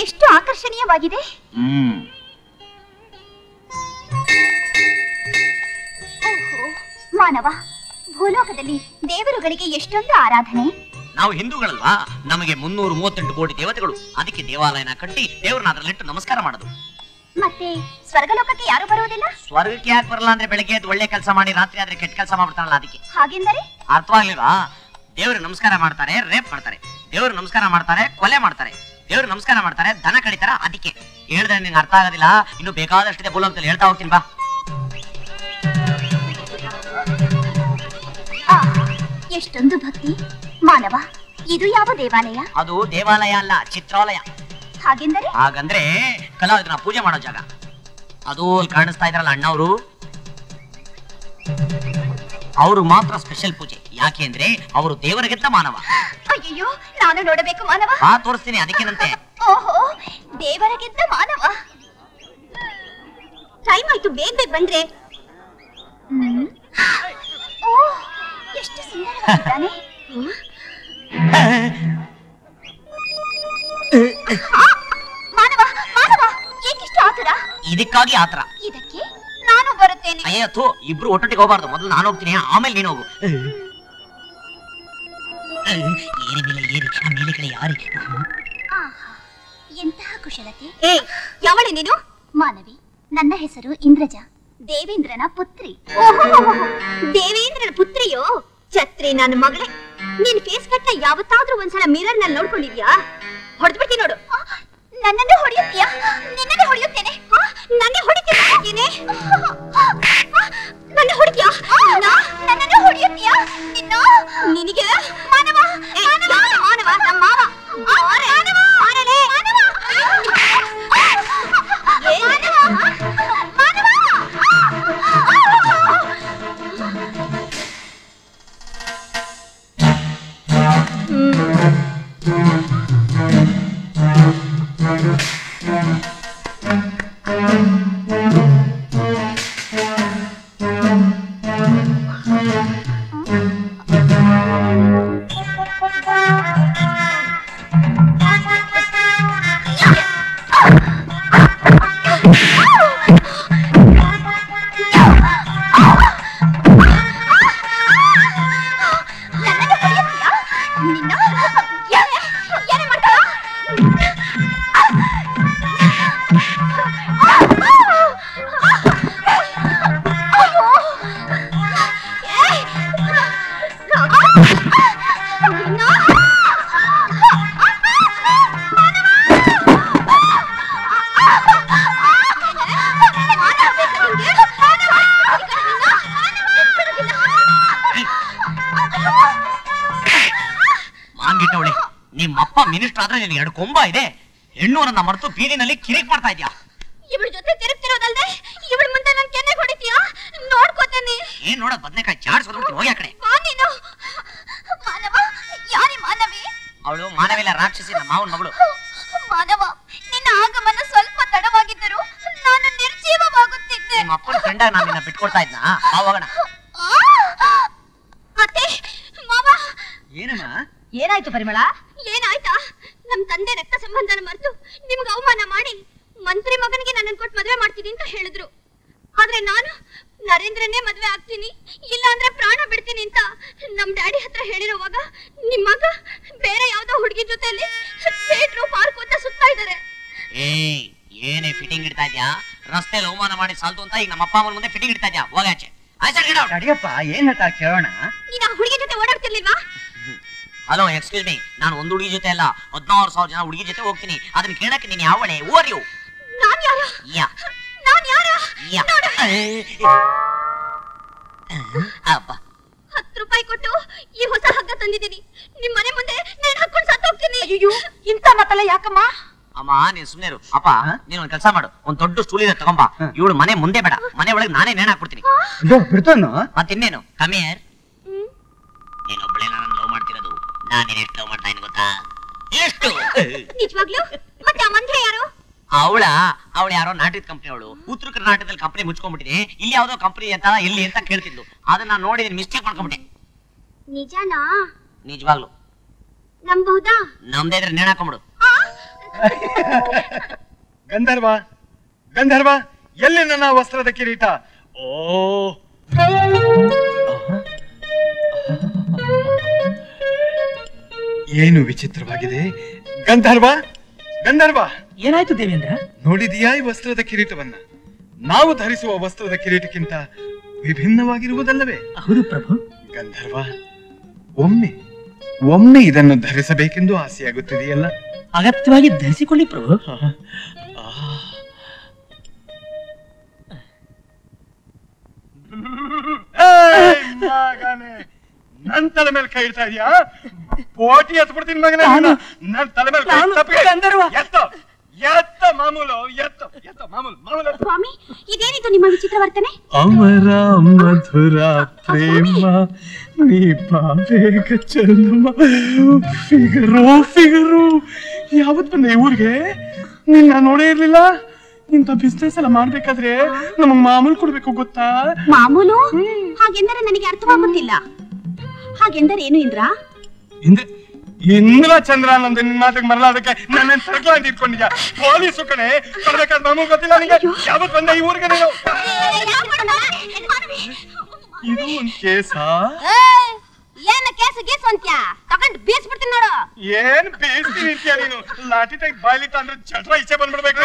ಎಷ್ಟು ಆಕರ್ಷಣೀಯವಾಗಿದೆ. ಮಾನವ, ಭೂಲೋಕದಲ್ಲಿ ದೇವರುಗಳಿಗೆ ಎಷ್ಟೊಂದು ಆರಾಧನೆ. ನಾವು ಹಿಂದೂಗಳಲ್ವಾ, ನಮಗೆ 338 ಕೋಟಿ ದೇವತೆಗಳು. ಅದಕ್ಕೆ ದೇವಾಲಯನ ಕಟ್ಟಿ ದೇವ್ರನ್ನ ಅದರಲ್ಲಿಟ್ಟು ನಮಸ್ಕಾರ ಮಾಡೋದು. ಮತ್ತೆ ಸ್ವರ್ಗಲೋಕಕ್ಕೆ ಯಾರು ಬರುವುದಿಲ್ಲ? ಸ್ವರ್ಗಕ್ಕೆ ಯಾಕೆ ಬರಲ್ಲ ಅಂದ್ರೆ ಬೆಳಗ್ಗೆ ಎದ್ದು ಒಳ್ಳೆ ಕೆಲಸ ಮಾಡಿ ರಾತ್ರಿ ಆದ್ರೆ ಕೆಟ್ಟ ಕೆಲಸ ಮಾಡ್ಬಿಡ್ತಾರಲ್ಲ ಅದಕ್ಕೆ. ಹಾಗೆಂದರೆ ಅರ್ಥವಾಗ್ಲಿಲ್ವಾ? ದೇವ್ರಿಗೆ ನಮಸ್ಕಾರ ಮಾಡ್ತಾರೆ, ರೇಪ್ ಮಾಡ್ತಾರೆ. ದೇವ್ರಿಗೆ ನಮಸ್ಕಾರ ಮಾಡ್ತಾರೆ, ಕೊಲೆ ಮಾಡ್ತಾರೆ. ದೇವ್ರಿಗೆ ನಮಸ್ಕಾರ ಮಾಡ್ತಾರೆ, ದನ ಕಡಿತಾರ. ಅದಕ್ಕೆ ಹೇಳಿದ್ರೆ ನಿಂಗೆ ಅರ್ಥ ಆಗೋದಿಲ್ಲ. ಇನ್ನು ಬೇಕಾದಷ್ಟಿದೆ ಭೂಲೋಕದಲ್ಲಿ, ಹೇಳ್ತಾ ಹೋಗ್ತೀನಿ ಬಾ. ಎಷ್ಟೊಂದು ಭಕ್ತಿ. ಮಾನವ, ಇದು ಯಾವ ದೇವಾಲಯ? ಅದು ದೇವಾಲಯ ಅಲ್ಲ, ಚಿತ್ರಾಲಯ. ಹಾಗೆಂದರೆ? ಹಾಗಂದ್ರೆ ಕಲಾವಿದನ ಪೂಜೆ ಮಾಡೋ ಜಾಗ. ಅದು ಕಾಣಿಸ್ತಾ ಇದ್ರಲ್ಲ ಅಣ್ಣವರು, ಅವರು ಮಾತ್ರ ಸ್ಪೆಷಲ್ ಪೂಜೆ. ಯಾಕೆ ಅಂದ್ರೆ ಅವರು ದೇವರಿಗಿಂತ ಮಾನವ. ಅಯ್ಯೋ, ನಾನು ನೋಡಬೇಕು ಮಾನವ. ತೋರಿಸ್ತೀನಿ, ಅದಕ್ಕೇನಂತೆ. ಓಹೋ, ದೇವರಿಗಿಂತ ಮಾನವ. ಟೈಮ್ ಆಯ್ತು, ಬೇಗ ಬೇಗ ಬಂದ್ರೆ. ಎಷ್ಟು ಸುಂದರವಾಗಿದ್ದಾನೆ. ಮಾನವ, ಮಾನವ, ಏಕಿಷ್ಟು ಆತುರ? ಇದಕ್ಕಾಗಿ ಆತರ. ಇದಕ್ಕೆ ನಾನು ಬರುತ್ತೇನೆ. ಅಯ್ಯೋ, ಇಬ್ರು ಒಟ್ಟೊಟ್ಟಿಗೆ ಹೋಗಬಾರ್ದು. ಮೊದಲು ನಾನು ಹೋಗ್ತೀನಿ, ಆಮೇಲೆ ನೀನು ಹೋಗು. ಏರಿ ಮೇಲೆ ಏರಿ, ಮೇಲೆ ಕಡೆ ಯಾರಿ. ಎಂತಹ ಕುಶಲತೆ. ಯಾವಳೆ ನೀನು? ಮಾನವಿ, ನನ್ನ ಹೆಸರು ಇಂದ್ರಜ, ದೇವೇಂದ್ರನ ಪುತ್ರಿ. ದೇವೇಂದ್ರನ ಪುತ್ರಿಯೋ? ಛತ್ರಿ ನನ್ನ ಮಗಳೇ. ನಿನ್ ಫೇಸ್ ಕಟ್ನ ಯಾವತ್ತಾದ್ರೂ ಒಂದ್ಸಲ ಮಿರರ್ ನಲ್ಲಿ ನೋಡ್ಕೊಂಡಿದ್ಯಾ? ಹೊಡೆದ್ಬಿಡ್ತೀನಿ ನೋಡು. ನನ್ನನ್ನು ಹೊಡೆಯುತ್ತೀಯಾ? ನಿನ್ನನ್ನೇ ಹೊಡೆಯುತ್ತೇನೆ. ನನ್ನೇ ಹೊಡಿತೀನಿ. ನನ್ನ ಹೊಡಿತೀಯಾ? ನನ್ನನ್ನು ಹೊಡೆಯುತ್ತೀಯಾ? ನಿನಗೆ ಮಾನವ, ಮಾನವ, ಮಾನವ, ನಮ್ಮ ಮಾವ. ನಿಮ್ಮಪ್ಪ ಮಿನಿಸ್ಟರ್ ಆದ್ರೆ ನಿನಗೆ 2 ಕೊಂಬ ಇದೆ. ಹೆಣ್ಣೂರನ್ನ ಮರೆತು ಬೀದಿನಲ್ಲಿ ಕಿರಿಕ್ ಮಾಡ್ತಾ ಇದ್ಯಾ? ಇವಳ ಜೊತೆ ತಿರುಗ್ತಿರೋದಲ್ದೆ ಇವಳ ಮುಂದೆ ನಾನು ಕೆನ್ನೆ ಹೊಡಿತೀಯಾ? ನೋಡ್ಕೋತೇನೆ. ಏನ್ ನೋಡೋದು, ಬದನೆಕಾಯಿ ಚಾಡ್ಸ್ ಹೊರಬಿಡ್ತೀನಿ, ಹೋಗಿ ಆ ಕಡೆ. ನೀನು ಮಾನವ, ಯಾರಿ ಮಾನವಿ? ಅವಳು ಮಾನವಿಲ್ಲ, ರಾಕ್ಷಸಿ, ನಮ್ಮ ಮಾವನ ಮಗಳು. ಮಾನವ, ನಿನ್ನ ಆಗಮನ ಸ್ವಲ್ಪ ತಡವಾಗಿದ್ದರೂ ನಾನು ನಿರ್ಜೀವವಾಗುತ್ತಿದ್ದೆ. ನಿಮ್ಮ ಅಪ್ಪನ ಫ್ರೆಂಡಾಗ ನಾನು ನಿನ್ನ ಬಿಟ್ಕೊಡ್ತಾ ಇದ್ನಾ? ಹೋಗೋಣ. ಅತ್ತೆ, ಮಾವ. ಏನಮ್ಮ? ಏನಾಯ್ತು ಪರಿಮಳ? ಏನಾಯ್ತಾ? ನಮ್ ತಂದೆ ರಕ್ತ ಸಂಬಂಧನ ಮರೆತು ನಿಮ್ಗೆ ಅವಮಾನ ಮಾಡಿ ಮಂತ್ರಿ ಮಗನಿಗೆ ನನ್ನನ್ನು ಕೊಟ್ಟು ಮದುವೆ ಮಾಡ್ತೀನಿ ಅಂತ ಹೇಳಿದ್ರು. ಆದ್ರೆ ನಾನು ನರೇಂದ್ರನ್ನೇ ಮದುವೆ ಆಗ್ತೀನಿ, ಇಲ್ಲ ಅಂದ್ರೆ ಪ್ರಾಣ ಬಿಡ್ತೀನಿ ಅಂತ ನಮ್ ಡ್ಯಾಡಿ ಹತ್ರ ಹೇಳಿರುವಾಗ ನಿಮ್ ಮಗ ಬೇರೆ ಯಾವ್ದೋ ಹುಡುಗಿ ಜೊತೆಯಲ್ಲಿ ಥಿಯೇಟರ್ ಪಾರ್ಕ್ ಅಂತ ಸುತ್ತಾ ಇದ್ದಾರೆ. ಏನೇ ಫಿಟ್ಟಿಂಗ್ ಇಡ್ತಾ ಇದ್ಯಾ? ರಸ್ತೆಯಲ್ಲಿ ಅವಮಾನ ಮಾಡಿ ಸಾಲ್ತು ಅಂತ ಈಗ ನಮ್ಮ ಅಪ್ಪ ಅಮ್ಮನ ಮುಂದೆ ಫಿಟ್ಟಿಂಗ್ ಇಡ್ತಾ ಇದ್ಯಾ? ಹೋಗಾಚೆ. ಅಡಿಯಪ್ಪ, ಏನ್ ಹೇಳ್ತಾ ಕೇಳೋಣ. ನೀನ್ ಆ ಹುಡುಗಿ ಜೊತೆ ಓಡಾಡ್ತಿರ್ಲಿಲ್ವಾ? ಹಲೋ, ಎಕ್ಸ್ಕ್ಯೂಸ್ ಮೀ, ನಾನು ಒಂದು ಹುಡುಗಿ ಜೊತೆ ಅಲ್ಲ 16,000 ಜನ ಹುಡುಗಿ ಜೊತೆ ಹೋಗ್ತೀನಿ. ಅದನ್ನ ಕೇಳಕ್ಕೆ ನೀನ್ ಯಾವಳೆ? Or you? ನಾನ್ ಯಾರ? ನಾನ್ ಯಾರ? 10 ರೂಪಾಯಿ ಕೊಟ್ಟು ಈ ಹೊಸ ಹಗ್ಗ ತಂದಿದ್ದೀನಿ. ನಿಮ್ ಮನೆ ಮುಂದೆ ನೇಣು ಹಾಕೊಂಡು ಸತ್ತು ಹೋಗ್ತೀನಿ. ಅಯ್ಯೋ, ಇಂತ ಮಾತಲ್ಲ ಯಾಕಮ್ಮ? ಅಮ್ಮ, ನೀನ್ ಸುಮ್ನೆ ಇರು. ಅಪ್ಪ, ನೀನ್ ಒಂದ್ ಕೆಲಸ ಮಾಡು, ಒಂದ್ ದೊಡ್ಡ ಸ್ಟೂಲ್ ಇದೆ ತಗೊಂಬ. ಇವಳು ಮನೆ ಮುಂದೆ ಬೇಡ, ಮನೆ ಒಳಗೆ ನಾನೇ ನೇಣು ಹಾಕ್ಬಿಡ್ತೀನಿ. ಮತ್ತಿನ್ನೇನು? ಕಮಿಯರ್. ನೀನೊಬ್ಬಳೇ ನಾನು ಲವ್ ಮಾಡ್ತಿರೋದು. ನಾನೇನು ಎಷ್ಟು ಲವ್ ಮಾಡ್ತಾ ಇದ್ದೀನಿ ಗೊತ್ತಾ? ಎಷ್ಟು? ನಿಜವಾಗ್ಲೂ? ಮತ್ತೆ ಆ ಮಂತ್ರ ಯಾರು? ಅವಳು ಯಾರೋ ನಾಟಕದ ಕಂಪನಿ ಅವಳು. ಉತ್ತರ ಕರ್ನಾಟಕದಲ್ಲಿ ಕಂಪನಿ ಮುಚ್ಕೊಂಡ್ಬಿಟ್ಟಿದೆ. ಇಲ್ಲಿ ಯಾವ್ದೋ ಕಂಪನಿ ಅಂತ ಎಲ್ಲಿ ಅಂತ ಕೇಳ್ತಿದ್ಲು. ಅದನ್ನ ನೋಡಿ ಮಿಸ್ಟೇಕ್ ಮಾಡ್ಕೊಂಡ್ಬಿಟ್ಟೆ. ನಿಜನಾ? ನಿಜವಾಗ್ಲು ನಂಬಹುದಾ? ನಮ್ದೇ ಇದ್ರೆ ನೇಣು ಹಾಕೊಂಬಿಡು. ಗಂಧರ್ವ ಗಂಧರ್ವ, ಎಲ್ಲಿ ನನ್ನ ವಸ್ತ್ರದ ಕಿರೀಟ? ಓ ಏನು ವಿಚಿತ್ರವಾಗಿದೆ. ಗಂಧರ್ವ ಗಂಧರ್ವ, ಏನಾಯ್ತು ದೇವೇಂದ್ರ? ನೋಡಿದೀಯಾ ಈ ವಸ್ತ್ರದ ಕಿರೀಟವನ್ನ? ನಾವು ಧರಿಸುವ ವಸ್ತ್ರದ ಕಿರೀಟಕ್ಕಿಂತ ವಿಭಿನ್ನವಾಗಿರುವುದಲ್ಲವೇ? ಹೌದು ಪ್ರಭು. ಗಂಧರ್ವ, ಒಮ್ಮೆ ಒಮ್ಮೆ ಇದನ್ನು ಧರಿಸಬೇಕೆಂದು ಆಸೆಯಾಗುತ್ತಿದೆಯಲ್ಲ? ಅಗತ್ಯವಾಗಿ ಧರಿಸಿಕೊಳ್ಳಿ ಪ್ರಭು. ನನ್ ತಲೆ ಮೇಲೆ ಕೈ ಇಡ್ತಾ ಇದೀಯಾ? ಕೋಟಿ ಎತ್ಬಿಡ್ತೀನಿ ಮಗನೇ. ನನ್ ತಲೆ ಮೇಲೆ ಎತ್ತ ಮಾಮೂಲು, ಎತ್ತ ಮಾಮೂಲು. ಸ್ವಾಮಿ, ಇದೇನಿದು ನಿಮ್ಮ ವಿಚಿತ್ರ ವರ್ತನೆ? ಅಮರ ಮಧುರ ಪ್ರೇಮ ನೀ ಬಾಬೇಗ ಚಂದಮ. ಫಿಗರು ಯಾವತ್ ಬಂದೆ ಈ ಊರಿಗೆ? ನಿನ್ನ ನೋಡೇ ಇರ್ಲಿಲ್ಲ. ಇಂಥ ಬಿಸ್ನೆಸ್ ಎಲ್ಲ ಮಾಡ್ಬೇಕಾದ್ರೆ ನಮಗ್ ಮಾಮೂಲು ಕೊಡ್ಬೇಕು, ಗೊತ್ತಾ? ಮಾಮೂಲು ಹಾಗೆಂದರೆ ನನಗೆ ಅರ್ಥವಾಗುತ್ತಿಲ್ಲ. ಹಾಗೆಂದರೆ ಏನು ಇಂದ್ರ? ಇಂದ್ರ ಚಂದ್ರ ಅನ್ನೊಂದು ನಿನ್ನ ಮಾತಿಗೆ ಮರಲಾದಕ್ಕೆ ನನ್ನ ಸರ್ಕಲ್ ಅಂತ ಇಟ್ಕೊಂಡಿದ್ಯಾ? ಪೊಲೀಸು ಕಣೆ, ಬರ್ಬೇಕಾದ್ರೆ ನಮಗ್ ಗೊತ್ತಿಲ್ಲ ನಿಂಗೆ. ಯಾವತ್ ಬಂದೆ ಈ ಊರಿಗೆ ನೀನು? ಇದು ಒಂದ್ ಕೇಸಾ? ಏನ ಕೇಸು ಗೀಸು ಅಂತ್ಯಾ? ತಗೊಂಡು ಬೀಸ್ಬಿಡ್ತೀನಿ ನೋಡು. ಏನ್ ಬೇಯಿಸ್ತೀನಿ ಅಂತೀಯ ನೀನು? ಲಾಠಿ ಟೈಪ್ ಬಾಯ್ಲಿಟ್ಟ ಅಂದ್ರೆ ಚಟ್ರ ಈಚೆ ಬಂದ್ಬಿಡ್ಬೇಕು.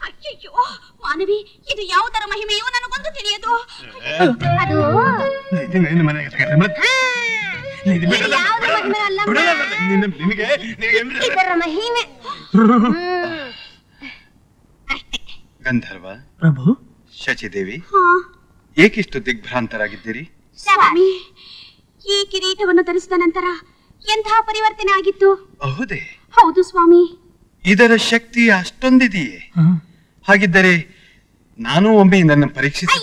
ಅಯ್ಯೋ ಮಾನವಿ, ಇದು ಯಾವುದರ ಮಹಿಮೆಯೋ ನನಗೊಂದು ತಿಳಿಯದು. ಅದು ಇದರ ಮಹಿಮೆ. ಗಂಧರ್ವ ಪ್ರಭು, ಶಚಿದೇವಿ, ಏಕಿಷ್ಟು ದಿಗ್ಭ್ರಾಂತರಾಗಿದ್ದೀರಿ? ಸ್ವಾಮಿ, ಈ ಕಿರೀಟವನ್ನು ಧರಿಸಿದ ನಂತರ ಎಂತಹ ಪರಿವರ್ತನೆ ಆಗಿತ್ತು? ಹೌದೇ? ಹೌದು ಸ್ವಾಮಿ. ಇದರ ಶಕ್ತಿ ಅಷ್ಟೊಂದಿದೆಯೇ? ಹಾಗಿದ್ದರೆ ನಾನು ಒಮ್ಮೆ ಇದನ್ನು ಪರೀಕ್ಷಿಸಿ.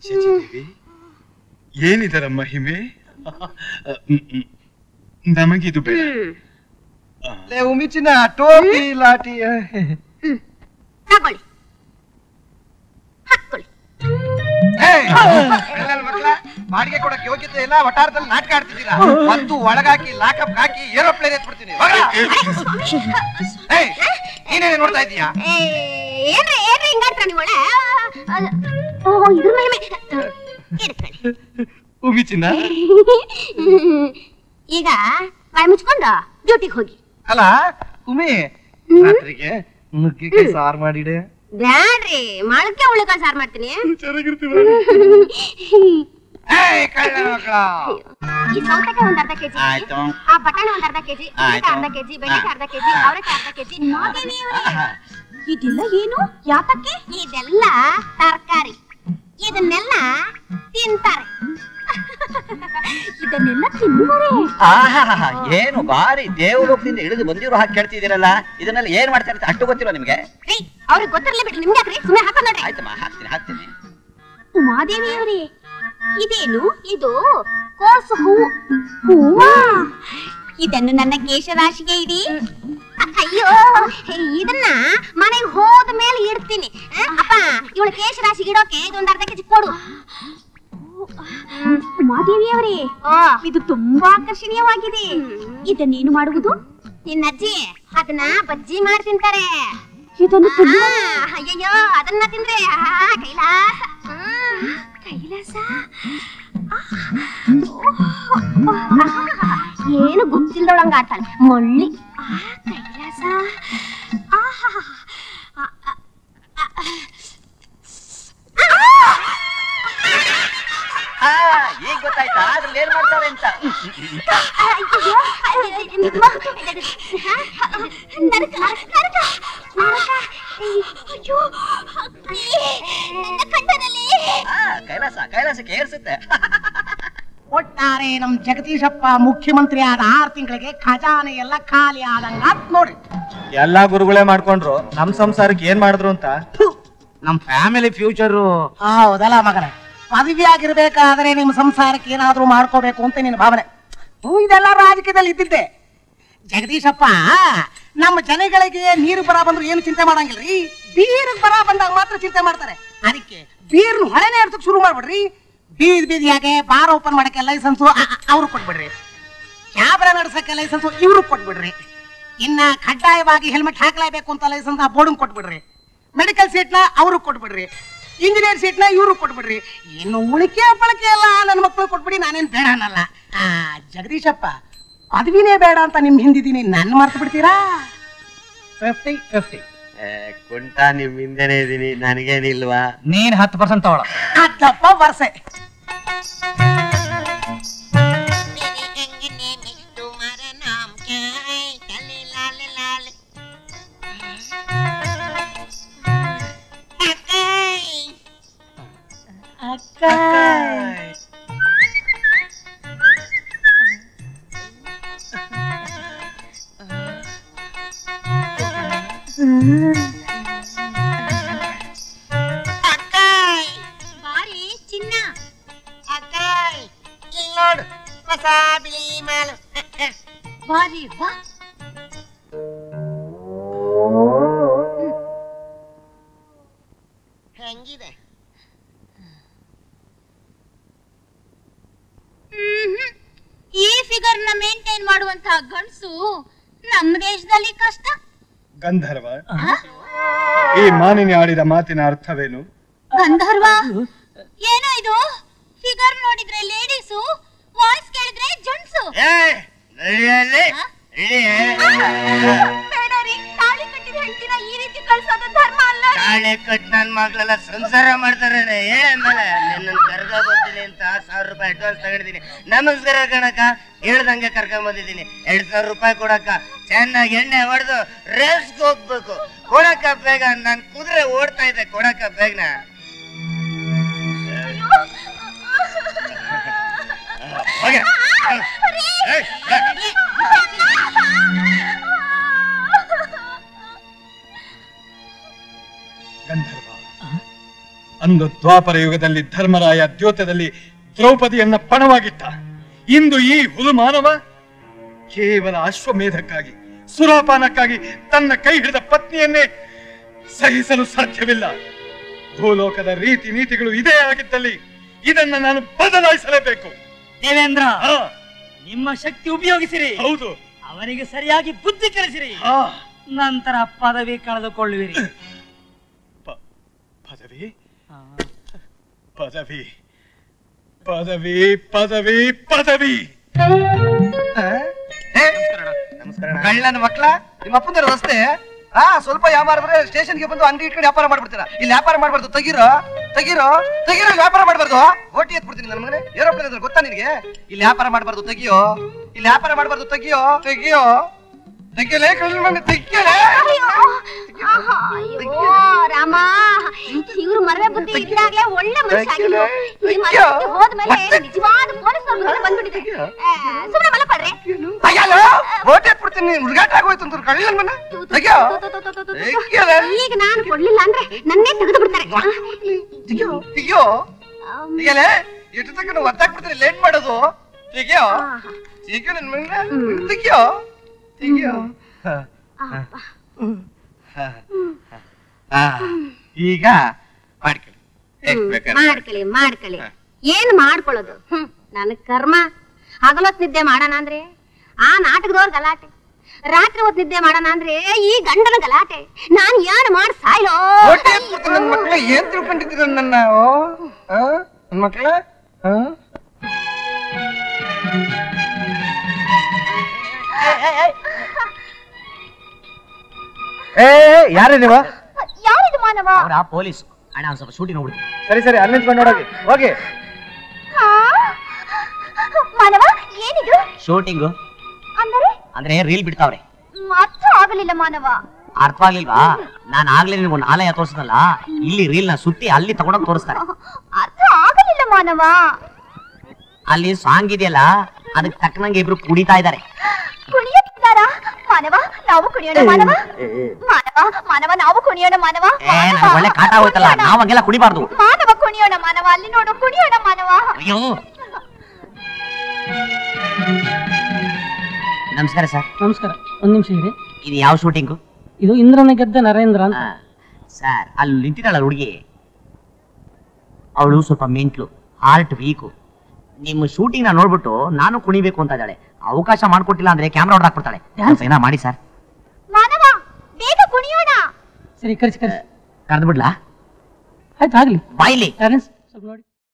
ಶಚಿದೇವಿ, ಏನಿದರ ಮಹಿಮೆ? ನಮಗಿದು ಬೇಡ. ಉಮಿಚಿನ ಟೋಪಿ ಲಾಠಿ ತಗೊಳ್ಳಿ, ಹಾಕೊಳ್ಳಿ. ಬಾಡಿಗೆ ಕೊಡಕ್ಕೆ ಯೋಗ್ಯತೆ ಇಲ್ಲ, ವಟಾರದಲ್ಲಿ ನಾಟಕ ಆಡ್ತಿದ್ದೀರಾ. ಮತ್ತು ಒಳಗಾಕಿ ಲಾಕಪ್ ಹಾಕಿ ಏರೋಪ್ಲೇನ್ ಎತ್ಬಿಡ್ತೀನಿ. ನೀನೇನೇ ನೋಡ್ತಾ ಇದೀಯಾ? ಏನ್ರಿ ಏನ್ರಿ ಹಿಂಗಾಡ್ತಾನೆ ಒಳ? ಓ, ಇದ್ರ ಮಹಿಮೆ. ಉಮಿಚಿನ, ಈಗ ಬಾಯಿ ಮುಚ್ಕೊಂಡು ಡ್ಯೂಟಿಗೆ ಹೋಗಿ. ಅಲ್ಲ ಉಮಿ, ರಾತ್ರಿಗೆ ನುಗ್ಗಿಕಾಯಿ ಸಾರು ಮಾಡಿಡೆ. ಬ್ಯಾಡ್ರಿ, ಮೊಳಕೆ ಉಳ್ಳಿಕಾಯಿ ಸಾರು ಮಾಡ್ತೀನಿ. ಈ ಸೌತೆಕಾಯಿ ಒಂದ್ ಅರ್ಧ ಕೆಜಿ, ಆ ಬಟಾಣಿ ಒಂದ್ ಅರ್ಧ ಕೆಜಿ, ಅರ್ಧ ಕೆಜಿ, ಬೆಂಡೆಕಾಯಿ ಅರ್ಧ ಕೆಜಿ, ಅವರೆಕಾಯಿ ಅರ್ಧ ಕೆಜಿ. ಇದೆಲ್ಲ ಏನು? ಯಾತಕ್ಕೆ? ಇದೆಲ್ಲ ತರಕಾರಿ. ಇದನ್ನೆಲ್ಲ ತಿಂತಾರೆ. ಇದನ್ನೆಲ್ಲ ತಿನ್ನುವರೆ? ಏನು ಬಾರಿ ದೇವಲೋಕದಿಂದ ಇಳಿದು ಬಂದಿರೋ ಹಾಗೆ ಕೇಳ್ತಿದ್ದೀರಲ್ಲ. ಇದನ್ನೆಲ್ಲ ಏನ್ ಮಾಡ್ತಾರೆ ಅಂತ ಅಷ್ಟು ಗೊತ್ತಿಲ್ಲ ನಿಮ್ಗೆ? ಅವ್ರಿಗೆ ಗೊತ್ತಿರಲಿ ಬಿಡ್ರಿ, ನಿಮ್ಗೆ ಯಾಕ್ರಿ? ಸುಮ್ಮನೆ ಹಾಕ ನೋಡ್ರಿ. ಆಯ್ತಮ್ಮ, ಹಾಕ್ತೀನಿ. ಉಮಾದೇವಿಯವರೇ, ಇದೇನು? ಇದು ಕೋಸು ಹೂವು. ಹೂವಾ? ಇದನ್ನು ನನ್ನ ಕೇಶರಾಶಿಗೆ ಇಡಿ. ಅಯ್ಯೋ, ಇದನ್ನ ಮನೆಗೆ ಹೋದ ಮೇಲೆ ಇಡ್ತೀನಿ. ಅಪ್ಪ, ಇವಳ ಕೇಶರಾಶಿಗೆ ಇಡೋಕೆ ಇದೊಂದು ಅರ್ಧ ಕೆಜಿ ಕೊಡು. ಉಮಾದೇವಿಯವರೇ, ಇದು ತುಂಬಾ ಆಕರ್ಷಣೀಯವಾಗಿದೆ. ಇದನ್ನೇನು ಮಾಡುವುದು? ನಿನ್ನ ಅಜ್ಜಿ ಅದನ್ನ ಬಜ್ಜಿ ಮಾಡಿ ತಿಂತಾರೆ. ಇದನ್ನು ಅಯ್ಯಯ್ಯೋ, ಅದನ್ನ ತಿಂದ್ರೆ ಕೈಲಾಸ. ಕೈಲಾಸ ಏನು ಗೊತ್ತಿಲ್ದೊಳಂಗ ಆಡ್ತಾಳೆ ಮಳ್ಳಿ. ಕೈಲಾಸ ಈಗ ಗೊತ್ತಾಯ್ತಾ ಅದ್ರಲ್ಲಿ ಏನ್ ಮಾಡ್ತಾರೆ ಅಂತ? ಕೈಲಾಸಕ್ಕೆ ಏರ್ಸುತ್ತೆ. ಒಟ್ಟಾರೆ ನಮ್ ಜಗದೀಶಪ್ಪ ಮುಖ್ಯಮಂತ್ರಿ ಆದ 6 ತಿಂಗಳಿಗೆ ಖಜಾನೆ ಎಲ್ಲ ಖಾಲಿ ಆದಂಗ ನೋಡ್ರಿ. ಎಲ್ಲಾ ಗುರುಗಳೇ ಮಾಡ್ಕೊಂಡ್ರು, ನಮ್ ಸಂಸಾರಕ್ಕೆ ಏನ್ ಮಾಡಿದ್ರು ಅಂತ. ನಮ್ ಫ್ಯಾಮಿಲಿ ಫ್ಯೂಚರ್. ಹೌದಲ್ಲ ಮಗನ, ಪದವಿ ಆಗಿರ್ಬೇಕಾದ್ರೆ ನಿಮ್ ಸಂಸಾರಕ್ಕೆ ಏನಾದ್ರೂ ಮಾಡ್ಕೋಬೇಕು ಅಂತ ನಿನ್ನ ಭಾವನೆ. ಇದೆಲ್ಲ ರಾಜಕೀಯದಲ್ಲಿ ಇದ್ದಿದ್ದೆ. ಜಗದೀಶಪ್ಪ, ನಮ್ಮ ಜನಗಳಿಗೆ ನೀರು ಬರ ಬಂದ್ರು ಏನು ಚಿಂತೆ ಮಾಡಂಗಿಲ್ರಿ, ಬೀರ್ ಬರ ಬಂದಾಗ ಮಾತ್ರ ಚಿಂತೆ ಮಾಡ್ತಾರೆ. ಅದಕ್ಕೆ ಬೀರ್ನ ಹೊಳೆನೇ ಇಡ್ಸಕ್ ಶುರು ಮಾಡ್ಬಿಡ್ರಿ. ಬೀದಿಯಾಗೆ ಬಾರ್ ಓಪನ್ ಮಾಡಕ್ಕೆ ಲೈಸೆನ್ಸು ಅವ್ರು ಕೊಟ್ಬಿಡ್ರಿ, ಕ್ಯಾಬ್ರ ನಡ್ಸಕ್ಕೆ ಲೈಸೆನ್ಸು ಇವ್ರು ಕೊಟ್ಬಿಡ್ರಿ, ಇನ್ನ ಕಡ್ಡಾಯವಾಗಿ ಹೆಲ್ಮೆಟ್ ಹಾಕ್ಲೇಬೇಕು ಅಂತ ಲೈಸೆನ್ಸ್ ಆ ಬೋರ್ಡ್ ಕೊಟ್ಬಿಡ್ರಿ, ಮೆಡಿಕಲ್ ಸೀಟ್ನ ಅವ್ರು ಕೊಟ್ಬಿಡ್ರಿ, ಇಂಜಿನಿಯರ್ ಸೀಟ್ನ ಇವ್ರು ಕೊಟ್ಬಿಡ್ರಿ, ಇನ್ನು ಉಳಿಕೆ ಬಳಕೆ ಎಲ್ಲ ನನ್ನ ಮಕ್ಕಳು ಕೊಟ್ಬಿಡಿ. ನಾನೇನ್ ಬೇಡ ಅನ್ನಲ್ಲ. ಜಗದೀಶಪ್ಪ, ಪದವಿನೇ ಬೇಡ ಅಂತ ನಿಮ್ ಹಿಂದಿದ್ದೀನಿ, ನನ್ನ ಮರ್ತು ಬಿಡ್ತೀರಾ? 50-50 ಕುಂಟ ನಿಮ್ ಹಿಂದೆನೆ ಇದೀನಿ, ನನಗೇನಿಲ್ವಾ? ನೀನ್ 10% ತಗೊಳ. ಅದಪ್ಪ ವರ್ಷೆ. ಬಾರಿ ಚಿನ್ನ. ನೋಡು ಹೊಸ ಬಿಳಿ ಮಾಲು. ಬಾರಿ ಬಾ. ಹೆಂಗಿದೆ? ಈ ಫಿಗರ್ ನ ಮೇಂಟೈನ್ ಮಾಡುವಂತಹ ಗಂಡಸು ನಮ್ಮ ದೇಶದಲ್ಲಿ ಕಷ್ಟ. ಗಂಧರ್ವ, ಈ ಮಾನಿನಿ ಆಡಿದ ಮಾತಿನ ಅರ್ಥವೇನು? ಗಂಧರ್ವ ಏನೋ ಇದು? ಫಿಗರ್ ನೋಡಿದ್ರೆ ಲೇಡೀಸು, ವಾಯ್ಸ್ ಕೇಳಿದ್ರೆ ಜೆಂಟ್ಸು. ಬೇಡರಿ, ತಾಳಿ ಕಟ್ಟಿದ ಹೆಂಡತಿನ ಈ ರೀತಿ ಕಳ್ಸೋದು ಧರ್ಮ ಅಲ್ಲ. ತಾಳೆ ಕಟ್ ನನ್ ಮಗಳೆಲ್ಲ ಸಂಸಾರ ಮಾಡ್ತಾರೆ. ಹೇಳಂದಲ್ಲ ನಿನ್ನ ಕರ್ಗ ಬರ್ತೀನಿ ಅಂತ 1000 ರೂಪಾಯಿ ಅಡ್ವಾನ್ಸ್ ತಗೊಂಡಿದ್ದೀನಿ. ನಮಸ್ಕಾರ ಕಣಕ್ಕ, ಹೇಳ್ದಂಗೆ ಕರ್ಕೊಂಡ್ ಬಂದಿದ್ದೀನಿ. 2000 ರೂಪಾಯಿ ಕೊಡಕ್ಕ, ಚೆನ್ನಾಗಿ ಎಣ್ಣೆ ಹೊಡೆದು ರೇಸ್ಗೆ ಹೋಗ್ಬೇಕು. ಕೊಡಕ್ಕ ಬೇಗ, ನನ್ ಕುದುರೆ ಓಡ್ತಾ ಇದೆ, ಕೊಡಕ್ಕ ಬೇಗನ. ಗಂಧರ್ವ, ಅಂದು ದ್ವಾಪರ ಯುಗದಲ್ಲಿ ಧರ್ಮರಾಯ ದ್ಯೋತದಲ್ಲಿ ದ್ರೌಪದಿಯನ್ನ ಪಣವಾಗಿಟ್ಟ. ಇಂದು ಈ ಹುಲು ಮಾನವ ಕೇವಲ ಅಶ್ವಮೇಧಕ್ಕಾಗಿ, ಸುರಾಪಾನಕ್ಕಾಗಿ ತನ್ನ ಕೈ ಹಿಡಿದ ಪತ್ನಿಯನ್ನೇ ಸಹಿಸಲು ಸಾಧ್ಯವಿಲ್ಲ. ಭೂಲೋಕದ ರೀತಿ ನೀತಿಗಳು ಇದೇ ಆಗಿದ್ದಲ್ಲಿ ಇದನ್ನ ನಾನು ಬದಲಾಯಿಸಲೇಬೇಕು. ದೇವೇಂದ್ರ, ನಿಮ್ಮ ಶಕ್ತಿ ಉಪಯೋಗಿಸಿರಿ. ಹೌದು, ಅವನಿಗೆ ಸರಿಯಾಗಿ ಬುದ್ಧಿ ಕಲಿಸಿರಿ. ನಂತರ ಪದವಿ ಕಳೆದುಕೊಳ್ಳುವಿರಿ. ಪದವಿ ಪದವಿ ಪದವಿ ಪದವಿ ಪದವಿ. ಕಳ್ಳನ ಮಕ್ಳ, ನಿಮ್ಮ ಅಪ್ಪಂದ ರಸ್ತೆ ಸ್ವಲ್ಪ ವ್ಯಾಪಾರ ಸ್ಟೇಷನ್ಗೆ ಬಂದು ಅಂಗಡಿ ಇಟ್ಕೊಂಡು ವ್ಯಾಪಾರ ಮಾಡ್ಬಿಡ್ತೀರಾ. ಇಲ್ಲಿ ವ್ಯಾಪಾರ ಮಾಡ್ಬಾರ್ದು, ತೆಗಿರೋ ತೆಗಿರೋ ತೆಗಿರೋ, ವ್ಯಾಪಾರ ಮಾಡ್ಬಾರ್ದು. ಓಟಿ ಎತ್ಬಿಡ್ತೀನಿ ನನ್ನ ಮಗನೇ. ಏರೋಪ್ಲೇನ್ ಅಂದ್ರೆ ಗೊತ್ತಾ ನಿನಗೆ? ಇಲ್ಲಿ ವ್ಯಾಪಾರ ಮಾಡ್ಬಾರ್ದು, ತೆಗಿಯೋ. ಇಲ್ಲಿ ವ್ಯಾಪಾರ ಮಾಡ್ಬಾರ್ದು, ತೆಗಿಯೋ ತೆಗಿಯೋ ತೆಗಿಯಲೇ, ಕಳ್ಳ ಮನೆ ತೆಗಿಯಲೇ. ರಾಮ, ಇವ್ರು ಮರವೆ ಬುದ್ಧಿ ಇದ್ದಾಗಲೇ ಒಳ್ಳೆ ಮನುಷ್ಯ ಆಗಿದ್ರು. ಈ ಮರವೆ ಬುದ್ಧಿ ಹೋದ್ಮೇಲೆ ನಿಜವಾದ ಪೊಲೀಸ್ ಅವ್ರ ಬಂದ್ಬಿಟ್ಟಿದೆ. ಸುಮ್ಮನೆ ಮಲಪಡ್ರೆ. ಅಯ್ಯಲ್ಲ, ಓಟಿ ಎತ್ಬಿಡ್ತೀನಿ, ಹುಡುಗಾಟ ಆಗೋಯ್ತು ಅಂತ ಕಳ್ಳನ ಮನೆ. ತೆಗಿಯೋ. ಈಗ ನಾನು ಕೊಡ್ಲಿಲ್ಲ ಅಂದ್ರೆ ನನ್ನೇ ತೆಗೆದು ಬಿಡ್ತಾರೆ. ತೆಗಿಯೋ ತೆಗಿಯೋ ತೆಗಿಯಲೇ. ಎಷ್ಟು ತಕ್ಕ ಒತ್ತಾಕ್ಬಿಡ್ತೀನಿ, ಲೇಟ್ ಮಾಡೋದು. ತೆಗಿಯೋ ತೆಗಿಯೋ ನನ್ನ ಮಗನ, ತೆಗಿಯೋ ತೆಗಿಯೋ. ಈಗ ಮಾಡ್ಕೊಳ್ಳಿ ಮಾಡ್ಕೊಳ್ಳಿ. ಏನ್ ಮಾಡ್ಕೊಳ್ಳೋದು? ನನಗ್ ಕರ್ಮ. ಹಗಲೊತ್ ನಿದ್ದೆ ಮಾಡೋಣ ಅಂದ್ರೆ ಆ ನಾಟಕದವ್ರ ಗಲಾಟೆ, ರಾತ್ರಿ ಹೊತ್ತು ನಿದ್ದೆ ಮಾಡೋಣ ಅಂದ್ರೆ ಈ ಗಂಡನ ಗಲಾಟೆ. ನಾನ್ ಏನ್ ಮಾಡಿ ಸಾಯ್ಲೋ? ನನ್ನ ಮಕ್ಕಳ ಏನ್ ತಿಳ್ಕೊಂಡಿದ್ದೀರ ನನ್ನ ನನ್ನ ಮಕ್ಕಳ? ಯಾರೇ ನೀವು? ಯಾರಿದು ಮಾನವ? ಅವರ ಪೊಲೀಸ್ ಅಣ್ಣ. ಒಂದ್ ಸ್ವಲ್ಪ ಶೂಟಿಂಗ್ ನೋಡ್ಬಿಡ್ತೀನಿ. ಸರಿ ಸರಿ, ಅಲ್ಲಿ ನಿಂತ್ಕೊಂಡು ನೋಡೋಗಿ ಹೋಗಿ. ಮಾನವ ಏನಿದು? ಶೂಟಿಂಗು ಅಂದ್ರೆ ರೀಲ್ ಬಿಡ್ತಾವ್ರೆ. ಅರ್ಥ ಆಗಲಿಲ್ಲ ಮಾನವ. ಅರ್ಥ ಆಗ್ಲಿಲ್ವಾ? ನಾನು ಆಗ್ಲೇ ನಿನ್ಗೊಂದು ಆಲಯ ತೋರಿಸಿದ್ನಲ್ಲ, ಇಲ್ಲಿ ರೀಲ್ ನ ಸುತ್ತಿ ಅಲ್ಲಿ ತಗೊಂಡೋಗಿ ತೋರಿಸ್ತಾರೆ. ಅರ್ಥ ಆಗಲಿಲ್ಲ ಮಾನವ. ಅಲ್ಲಿ ಸಾಂಗ್ ಇದೆಯಲ್ಲ, ಅದಕ್ಕೆ ತಕ್ಕನಂಗೆ ಇಬ್ರು ಕುಡಿತಾ ಇದ್ದಾರೆ. ಕುಣಿಯುತ್ತಿದ್ದಾರ ಮಾನವ? ನಾವು ಕುಣಿಯೋಣ ಮಾನವ. ಮಾನವ ಮಾನವ ನಾವು ಕುಣಿಯೋಣ ಮಾನವ. ಒಳ್ಳೆ ಕಾಟ ಹೋಯ್ತಲ್ಲ, ನಾವ್ ಹಂಗೆಲ್ಲ ಕುಡಿಬಾರ್ದು. ಮಾನವ ಕುಣಿಯೋಣ ಮಾನವ. ಅಲ್ಲಿ ನೋಡು, ಕುಣಿಯೋಣ ಮಾನವ. ಅಯ್ಯೋ, ನಮಸ್ಕಾರ ಸರ್. ನಮಸ್ಕಾರ. ಒಂದ್ ನಿಮಿಷ ಇರಿ. ಇದು ಯಾವ ಶೂಟಿಂಗು? ಇದು ಇಂದ್ರನ ಗೆದ್ದ ನರೇಂದ್ರ ಅಂತ. ಸರ್ ಅಲ್ಲಿ ನಿಂತಿದ್ದಾಳ ಹುಡುಗಿ, ಅವಳು ಸ್ವಲ್ಪ ಮೆಂಟ್ಲು, ಹಾರ್ಟ್ ವೀಕು. ನಿಮ್ಮ ಶೂಟಿಂಗ್ ನೋಡ್ಬಿಟ್ಟು ನಾನು ಕುಣಿಬೇಕು ಅಂತ ಇದ್ದಾಳೆ. ಅವಕಾಶ ಮಾಡ್ಕೊಟ್ಟಿಲ್ಲ ಅಂದ್ರೆ ಕ್ಯಾಮ್ರಾ ಹೊಡೆದಾಕ್ಬಿಡ್ತಾಳೆ. ಏನ ಮಾಡಿ ಸರ್. ಮಾನವ ಬೇಗ ಕುಣಿಯೋಣ. ಸರಿ ಕರ್ಸಿ ಕರೆದು ಬಿಡ್ಲಾ? ಆಯ್ತು ಆಗ್ಲಿ. ಬಾಯ್ಲಿ ಸ್ವಲ್ಪ ನೋಡಿ.